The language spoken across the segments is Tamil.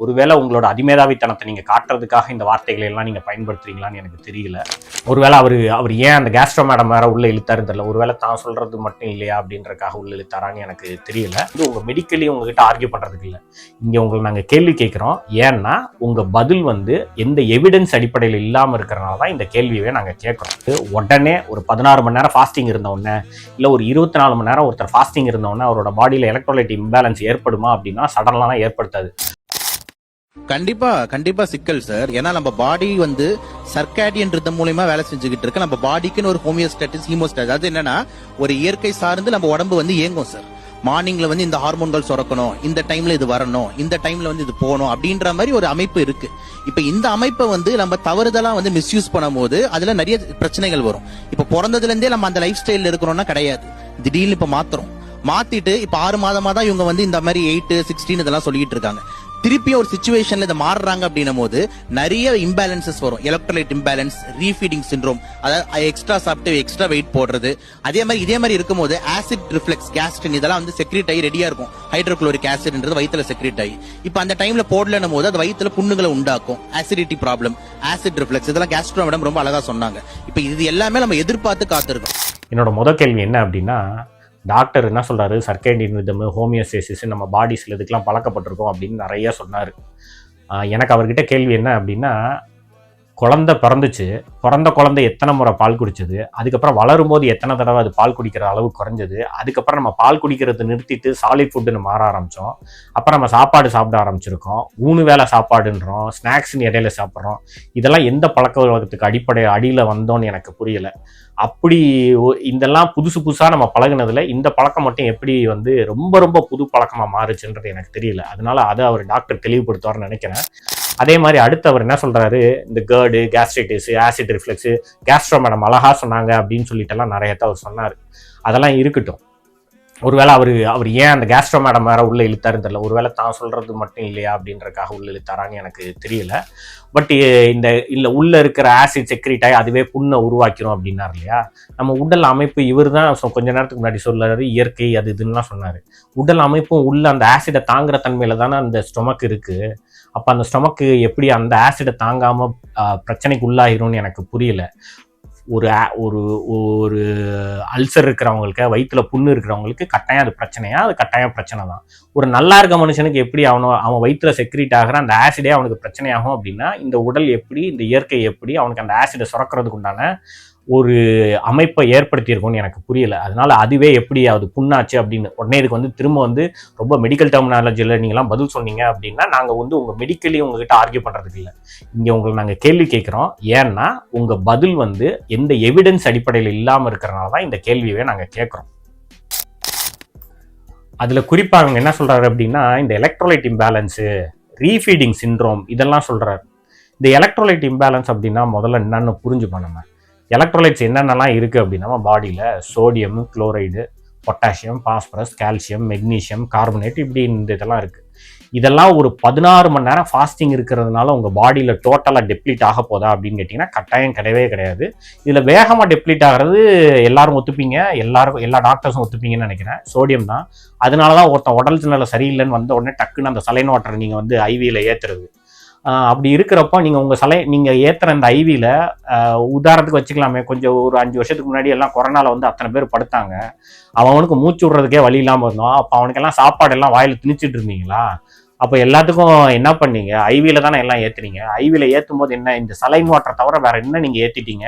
ஒருவேளை உங்களோட அதிமேதாவித்தனத்தை நீங்கள் காட்டுறதுக்காக இந்த வார்த்தைகளை எல்லாம் நீங்கள் பயன்படுத்துறீங்களான்னு எனக்கு தெரியல. ஒருவேளை அவர் ஏன் அந்த கேஸ்ட்ரோ மேடம் வேற உள்ள இழுத்தாருன்னு தெரியல. ஒருவேளை தான் சொல்றது மட்டும் இல்லையா அப்படின்றக்காக உள்ள இழுத்தாரான்னு எனக்கு தெரியல. இது உங்க மெடிக்கலி உங்ககிட்ட ஆர்கியூ பண்றதுக்கு இல்லை. இங்க உங்களை நாங்கள் கேள்வி கேட்கிறோம். ஏன்னா உங்க பதில் எந்த எவிடன்ஸ் அடிப்படையில் இல்லாமல் இருக்கிறனால தான் இந்த கேள்வியவே நாங்கள் கேட்குறோம். உடனே ஒரு 16 மணி நேரம் ஃபாஸ்டிங் இருந்தவுடனே இல்லை ஒரு 24 மணி நேரம் ஒருத்தர் ஃபாஸ்டிங் இருந்தவுடனே அவரோட பாடியில் எலக்ட்ரோலைட் இம்பேலன்ஸ் ஏற்படுமா அப்படின்னா சடன்லாம் ஏற்படுத்தாது. கண்டிப்பா சிக்கல் சார். ஏன்னா நம்ம பாடி சர்க்காடியன் ரிதம் மூலமா வேலை செஞ்சுக்கிட்டு இருக்கு. நம்ம பாடிக்குன்னு ஒரு ஹோமியோஸ்டாட்டிஸ் ஹீமோஸ்டாட்டிஸ், அது என்னன்னா ஒரு இயற்கை சார்ந்து நம்ம உடம்பு இயங்கும் சார். மார்னிங்ல இந்த ஹார்மோன்கள் சுரக்கணும், இந்த டைம்ல இது வரணும், இந்த டைம்ல இது போகணும் அப்படின்ற மாதிரி ஒரு அமைப்பு இருக்கு. இப்ப இந்த அமைப்பை நம்ம தவறுதலா மிஸ்யூஸ் பண்ணும் போது அதுல நிறைய பிரச்சனைகள் வரும். இப்ப பிறந்ததுல இருந்தே நம்ம அந்த லைஃப் ஸ்டைல் இருக்கிறோம்னா கிடையாது. திடீர்னு இப்ப மாத்திட்டு இப்ப 6 மாதமா தான் இவங்க இந்த மாதிரி 8, 16 இதெல்லாம் சொல்லிட்டு இருக்காங்க. திருப்பி ஒரு சிச்சுவேஷன்ல இதை மாறுறாங்க அப்படின்னும் போது நிறைய இம்பேலன்சஸ் வரும். எலக்ட்ரோலைட் இம்பேலன்ஸ், ரீஃபீடிங் சிண்ட்ரோம், அதாவது எக்ஸ்ட்ரா சாப்பிட்டு எக்ஸ்ட்ரா வெயிட் போடுறது. இதே மாதிரி இருக்கும்போது ஆசிட் ரிஃப்ளெக்ஸ், கேஸ்ட்ரின் இதெல்லாம் செக்ரீட் ஆகி ரெடியா இருக்கும். ஹைட்ரோகுளோரிக் ஆசிட்ன்றது வயிற்றுல செக்ரீட் ஆகி இப்ப அந்த டைம்ல போடலன்னும் போது அது வயிற்றுல புண்ணுகளை உண்டாக்கும். ஆசிடிட்டி ப்ராப்ளம், ஆசிட் ரிஃப்ளெக்ஸ் இதெல்லாம் கேஸ்ட்ரோ மேடம் ரொம்ப அழகா சொன்னாங்க. இப்ப இது எல்லாமே நம்ம எதிர்பார்த்து காத்திருக்கோம். என்னோட முதல் கேள்வி என்ன அப்படின்னா, டாக்டர் என்ன சொல்கிறாரு, சர்க்கேடியன் ரிதம், ஹோமியோஸ்டேசிஸ் நம்ம பாடி சில இதுக்கெலாம் பழக்கப்பட்டிருக்கோம் அப்படின்னு நிறைய சொன்னார். எனக்கு அவர்கிட்ட கேள்வி என்ன அப்படின்னா, குழந்தை பிறந்த குழந்தை எத்தனை முறை பால் குடிச்சது, அதுக்கப்புறம் வளரும்போது எத்தனை தடவை அது பால் குடிக்கிற அளவு குறைஞ்சது, அதுக்கப்புறம் நம்ம பால் குடிக்கிறது நிறுத்திட்டு சாலிட் ஃபுட்டுன்னு மாற ஆரம்பித்தோம், அப்புறம் நம்ம சாப்பாடு சாப்பிட ஆரம்பிச்சிருக்கோம், 3 வேளை சாப்பாடுன்றோம், ஸ்நாக்ஸ்ன்னு இடையில சாப்பிட்றோம். இதெல்லாம் எந்த பழக்க வழக்கத்துக்கு அடியில் வந்தோன்னு எனக்கு புரியலை. அப்படி இதெல்லாம் புதுசாக நம்ம பழகினதுல இந்த பழக்கம் மட்டும் எப்படி ரொம்ப ரொம்ப புது பழக்கமாக மாறுச்சுன்றது எனக்கு தெரியல. அதனால அதை அவர் டாக்டர் தெளிவுபடுத்துவார்னு நினைக்கிறேன். அதே மாதிரி அடுத்து அவர் என்ன சொல்றாரு, இந்த curd, gastritis, acid reflux, Castro madam அழகா சொன்னாங்க அப்படின்னு சொல்லிட்டுலாம் நிறைய அவர் சொன்னார். அதெல்லாம் இருக்கட்டும். ஒருவேளை அவர் ஏன் அந்த கேஸ்ட்ரோ மேடம் வேற உள்ள இழுத்தாருன்னு தெரியல. ஒருவேளை தான் சொல்றது மட்டும் இல்லையா அப்படின்றக்காக உள்ள இழுத்தாரான்னு எனக்கு தெரியல. பட் இல்லை உள்ள இருக்கிற ஆசிட் செக்ரீட் ஆகி அதுவே புண்ணை உருவாக்கிறோம் அப்படின்னாரு இல்லையா. நம்ம உடல் அமைப்பு இவர் தான் கொஞ்ச நேரத்துக்கு முன்னாடி சொல்றாரு, இயற்கை அது இதுன்னா சொன்னாரு. உடல் அமைப்பும் உள்ள அந்த ஆசிடை தாங்குற தன்மையில தானே அந்த ஸ்டொமக் இருக்கு. அப்போ அந்த ஸ்டொமக்கு எப்படி அந்த ஆசிடை தாங்காம பிரச்சனைக்கு உள்ளாகிரும்னு எனக்கு புரியல. ஒரு ஒரு அல்சர் இருக்கிறவங்களுக்கு, வயிற்றுல புண்ணு இருக்கிறவங்களுக்கு கட்டாயம் அது பிரச்சனையா, அது கட்டாயம் பிரச்சனை தான். ஒரு நல்லா இருக்க மனுஷனுக்கு எப்படி அவன் வயிற்றுல செக்ரீட் ஆகிற அந்த ஆசிடே அவனுக்கு பிரச்சனையாகும் அப்படின்னா, இந்த உடல் எப்படி, இந்த இயற்கை எப்படி அவனுக்கு அந்த ஆசிடை சுரக்கிறதுக்கு உண்டான ஒரு அமைப்பை ஏற்படுத்தியிருக்கும்னு எனக்கு புரியல. அதனால அதுவே எப்படி அது புண்ணாச்சு அப்படின்னு உடனே இதுக்கு திரும்ப ரொம்ப மெடிக்கல் டெர்மினாலஜியில் நீங்களாம் பதில் சொன்னீங்க அப்படின்னா நாங்கள் உங்கள் மெடிக்கலி உங்ககிட்ட ஆர்கியூ பண்ணுறதுக்கு இல்லை. இங்கே உங்களை நாங்கள் கேள்வி கேட்குறோம். ஏன்னா உங்கள் பதில் எந்த எவிடன்ஸ் அடிப்படையில் இல்லாமல் இருக்கிறனால தான் இந்த கேள்வியவே நாங்கள் கேட்குறோம். அதில் குறிப்பாக அவங்க என்ன சொல்கிறாரு அப்படின்னா, இந்த எலக்ட்ரோலைட் இம்பேலன்ஸு, ரீஃபீடிங் சிண்ட்ரோம் இதெல்லாம் சொல்கிறாரு. இந்த எலக்ட்ரோலைட் இம்பேலன்ஸ் அப்படின்னா முதல்ல என்னன்னு புரிஞ்சுப்போம். நம்ம எலக்ட்ரோலைட்ஸ் என்னென்னலாம் இருக்குது அப்படின்னா, நம்ம பாடியில் sodium, chloride, potassium, phosphorus, calcium, magnesium, carbonate இப்படி இந்த இதெல்லாம் இருக்குது. இதெல்லாம் ஒரு 16 மணி நேரம் ஃபாஸ்டிங் இருக்கிறதுனால உங்கள் பாடியில் டோட்டலாக டெப்ளீட் ஆக போதா அப்படின்னு கேட்டிங்கன்னா கட்டாயம் கிடையவே கிடையாது. இதில் வேகமாக டெப்ளீட் ஆகிறது எல்லாரும் ஒத்துப்பீங்க, எல்லா டாக்டர்ஸும் ஒத்துப்பீங்கன்னு நினைக்கிறேன். சோடியம் தான். அதனால தான் ஒருத்தன் உடல் நிலை சரியில்லைன்னு வந்த உடனே டக்குன்னு அந்த சலைன் வாட்டரை நீங்கள் ஐவியில் ஏற்றுறது. அப்படி இருக்கிறப்போ நீங்கள் ஏற்றுற அந்த ஐவியில் உதாரணத்துக்கு வச்சுக்கலாமே, கொஞ்சம் ஒரு 5 வருஷத்துக்கு முன்னாடி எல்லாம் கொரோனாவில் அத்தனை பேர் படுத்தாங்க. அவனுக்கு மூச்சு விடுறதுக்கே வழி இல்லாமல் இருந்தோம். அப்போ அவனுக்கெல்லாம் சாப்பாடு எல்லாம் வாயில் திணிச்சிட்டு இருந்தீங்களா? அப்போ எல்லாத்துக்கும் என்ன பண்ணீங்க? ஐவியில் தானே எல்லாம் ஏற்றுனீங்க. ஐவியில் ஏற்றும் போது என்ன, இந்த சலைன் வாட்டரை தவிர வேற என்ன நீங்கள் ஏற்றிட்டீங்க?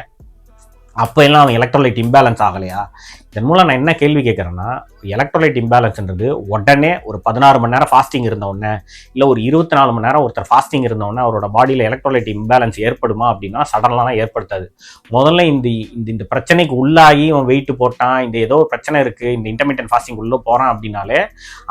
அப்போ எல்லாம் அவன் எலக்ட்ரோலைட் இம்பேலன்ஸ் ஆகலையா? இதன் மூலம் நான் என்ன கேள்வி கேட்குறேன்னா, எலக்ட்ரோலைட் இம்பேலன்ஸ்ன்றது உடனே ஒரு 16 மணி நேரம் ஃபாஸ்டிங் இருந்தவுடனே இல்லை ஒரு 24 மணி நேரம் ஒருத்தர் ஃபாஸ்டிங் இருந்தவுடனே அவரோட பாடியில் எலக்ட்ரோலைட் இம்பேலன்ஸ் ஏற்படுமா அப்படின்னா சடன்லாம் ஏற்படுத்தாது. முதல்ல இந்த பிரச்சனைக்கு உள்ளாகி அவன் வெயிட் போட்டான், இந்த ஏதோ பிரச்சனை இருக்குது, இந்த இன்டர்மீடியன்ட் ஃபாஸ்டிங் உள்ளே போகிறான் அப்படின்னாலே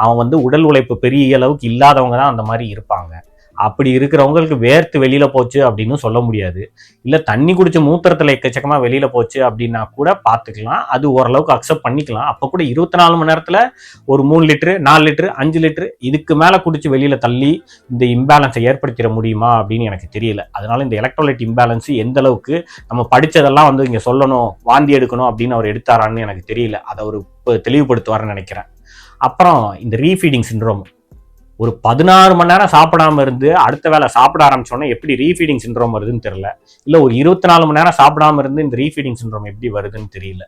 அவன் உடல் உழைப்பு பெரிய அளவுக்கு இல்லாதவங்க தான் அந்த மாதிரி இருப்பாங்க. அப்படி இருக்கிறவங்களுக்கு வேர்த்து வெளியில போச்சு அப்படின்னு சொல்ல முடியாது. இல்ல தண்ணி குடிச்ச மூத்திரத்துல எக்கச்சக்கமா வெளியில போச்சு அப்படின்னா கூட பாத்துக்கலாம், அது ஓரளவுக்கு அக்செப்ட் பண்ணிக்கலாம். அப்ப கூட 24 மணி நேரத்துல ஒரு 3 லிட்டரு 4 லிட்டரு 5 லிட்டரு இதுக்கு மேல குடிச்சு வெளியில தள்ளி இந்த இம்பேலன்ஸை ஏற்படுத்திட முடியுமா அப்படின்னு எனக்கு தெரியல. அதனால இந்த எலக்ட்ரோலைட் இம்பேலன்ஸ் எந்த அளவுக்கு நம்ம படிச்சதெல்லாம் இங்க சொல்லணும், வாந்தி எடுக்கணும் அப்படின்னு அவர் எடுத்தாரான்னு எனக்கு தெரியல. அதை அவர் தெளிவுபடுத்துவார்னு நினைக்கிறேன். அப்புறம் இந்த ரீஃபீடிங் சிண்ட்ரோம், ஒரு 16 மணி நேரம் சாப்பிடாம இருந்து அடுத்த வேளை சாப்பிட ஆரம்பிச்சோன்னா எப்படி ரீஃபீடிங் சிண்ட்ரோம் வருதுன்னு தெரியல. இல்லை ஒரு 24 மணி நேரம் சாப்பிடாம இருந்து இந்த ரீஃபீடிங் சிண்ட்ரோம் எப்படி வருதுன்னு தெரியல.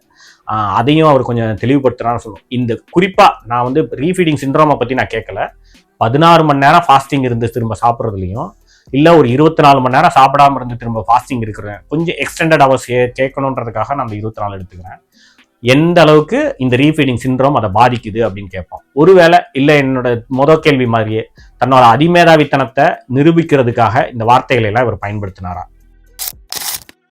அதையும் அவர் கொஞ்சம் தெளிவுபடுத்துறான்னு சொல்லுவோம். இந்த குறிப்பா நான் வந்து ரீஃபீடிங் சிண்ட்ரோமை பத்தி நான் கேட்கல. 16 மணி நேரம் ஃபாஸ்டிங் இருந்து திரும்ப சாப்பிட்றதுலையும், இல்லை ஒரு 24 மணி நேரம் சாப்பிடாம இருந்து திரும்ப ஃபாஸ்டிங் இருக்கிறேன், கொஞ்சம் எக்ஸ்டெண்டட் ஹவர்ஸ் கேட்கணுன்றதுக்காக நான் அந்த 24 எடுத்துக்கிறேன். எந்த அளவுக்கு இந்த ரீஃபீடிங் சிண்ட்ரோம் அதை பாதிக்குது அப்படின்னு கேட்போம். ஒருவேளை இல்லை என்னோட முதல் கேள்வி மாதிரியே தன்னோட அதிமேதாவித்தனத்தை நிரூபிக்கிறதுக்காக இந்த வார்த்தைகளை எல்லாம் இவர் பயன்படுத்தினாரா?